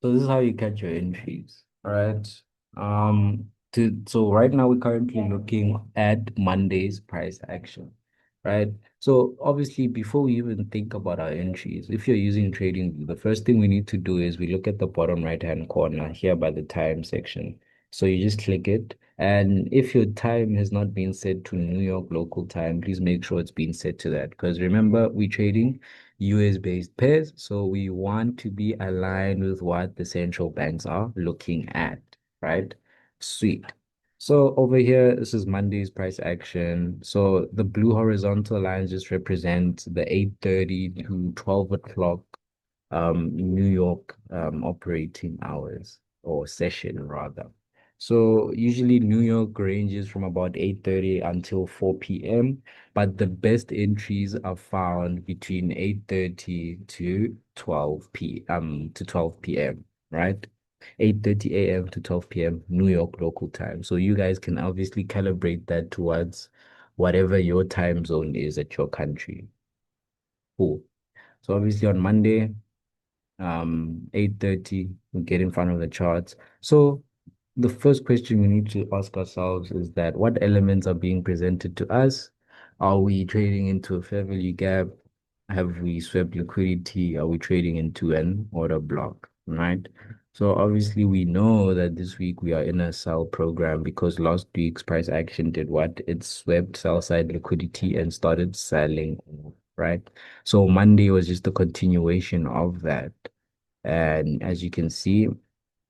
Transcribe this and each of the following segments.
So this is how you catch your entries. All right. So right now we're currently looking at Monday's price action, right? So obviously before we even think about our entries, if you're using TradingView, the first thing we need to do is we look at the bottom right-hand corner here by the time section. So you just click it. And if your time has not been set to New York local time, please make sure it's been set to that. Because remember, we're trading US-based pairs, so we want to be aligned with what the central banks are looking at, right? Sweet. So over here, this is Monday's price action. So the blue horizontal lines just represent the 8:30 to 12 o'clock New York operating hours or session rather. So usually New York ranges from about 8:30 until 4 p.m., but the best entries are found between 8:30 to 12 p.m., right? 8:30 a.m. to 12 p.m. New York local time. So you guys can obviously calibrate that towards whatever your time zone is at your country. Cool. So obviously on Monday, 8:30, we get in front of the charts. So the first question we need to ask ourselves is that what elements are being presented to us? Are we trading into a fair value gap? Have we swept liquidity? Are we trading into an order block? Right? So obviously we know that this week we are in a sell program because last week's price action did what? It swept sell side liquidity and started selling, right? So Monday was just a continuation of that. And as you can see,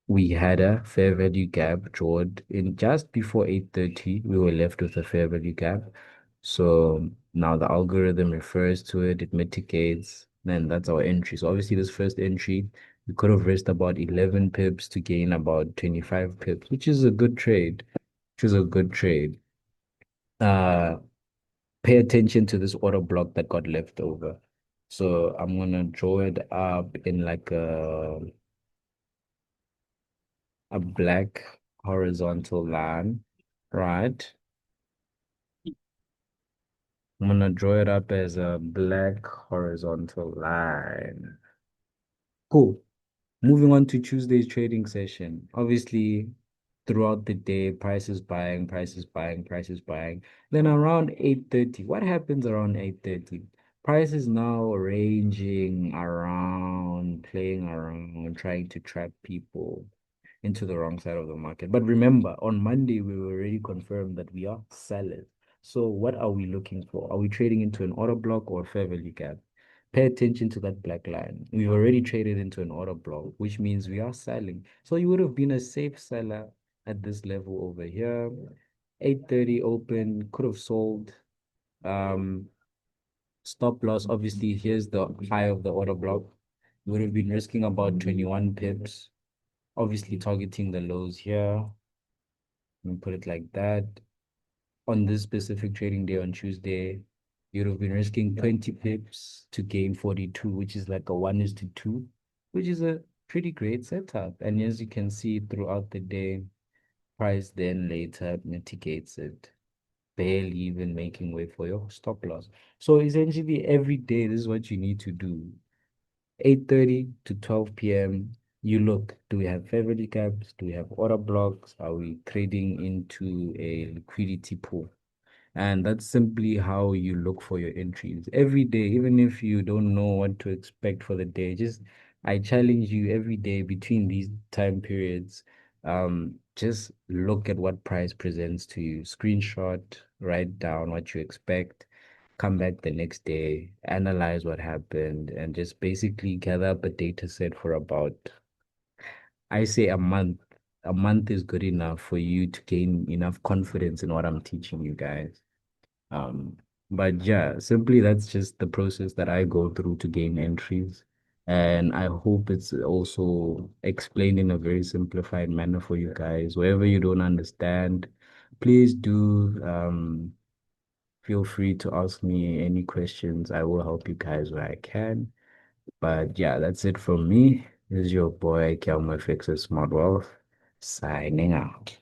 we had a fair value gap drawn in just before 8:30. We were left with a fair value gap. So now the algorithm refers to it, it mitigates, then that's our entry. So obviously this first entry, we could have risked about 11 pips to gain about 25 pips, which is a good trade, which is a good trade. Uh, Pay attention to this order block that got left over. So I'm gonna draw it up in like a black horizontal line, right? I'm gonna draw it up as a black horizontal line. Cool. Moving on to Tuesday's trading session. Obviously, throughout the day, prices buying, prices buying, prices buying. Then around 8:30, what happens around 8:30? Prices now ranging around, playing around, trying to trap people into the wrong side of the market. But remember, on Monday, we were already confirmed that we are sellers. So what are we looking for? Are we trading into an order block or a fair value gap? Pay attention to that black line. We've already traded into an order block, which means we are selling. So you would have been a safe seller at this level over here. 8:30 open, could have sold. Um, Stop loss, obviously, here's the high of the order block. You would have been risking about 21 pips. Obviously, targeting the lows here. And put it like that. On this specific trading day on Tuesday, you'd have been risking 20 pips to gain 42, which is like a 1:2, which is a pretty great setup. And as you can see throughout the day, price then later mitigates it, barely even making way for your stop loss. So essentially every day, this is what you need to do. 8:30 to 12 p.m. You look, do we have fair value gaps? Do we have order blocks? Are we trading into a liquidity pool? And that's simply how you look for your entries every day, even if you don't know what to expect for the day. Just I challenge you every day between these time periods. Just look at what price presents to you, screenshot, write down what you expect, come back the next day, analyze what happened, and just basically gather up a data set for about, I say, a month. A month is good enough for you to gain enough confidence in what I'm teaching you guys. Um, but yeah, simply that's just the process that I go through to gain entries. And I hope it's also explained in a very simplified manner for you guys. Wherever you don't understand, please do feel free to ask me any questions. I will help you guys where I can. But yeah, that's it from me. This is your boy, Kelmer Fixer Smart Wealth, signing out.